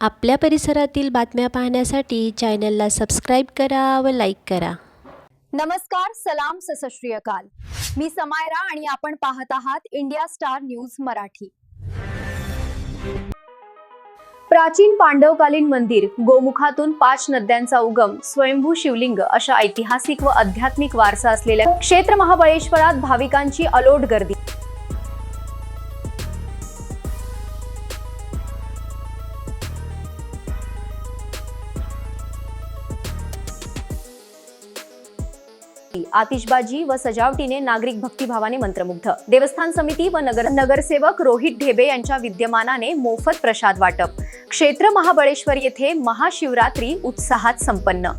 आपल्या परिसरातील बातम्या पाहण्यासाठी चॅनलला सबस्क्राईब करा व लाईक करा। नमस्कार, सलाम, सत श्री अकाल। मी समायरा आणि आपण पाहत आहात इंडिया स्टार न्यूज मराठी। प्राचीन पांडवकालीन मंदिर, गोमुखातून 5 नद्यांचा उगम, स्वयंभू शिवलिंग अशा ऐतिहासिक व आध्यात्मिक वारसा असलेल्या क्षेत्र महाबळेश्वरात भाविकांची अलोट गर्दी। आतिषबाजी व सजावटीने नागरिक भक्तिभावाने मंत्रमुग्ध। देवस्थान समिती व नगरसेवक रोहित ढेबे यांच्या विद्यमानाने मोफत प्रसाद वाटप। क्षेत्र महाबळेश्वर येथे महाशिवरात्री उत्साहात संपन्न।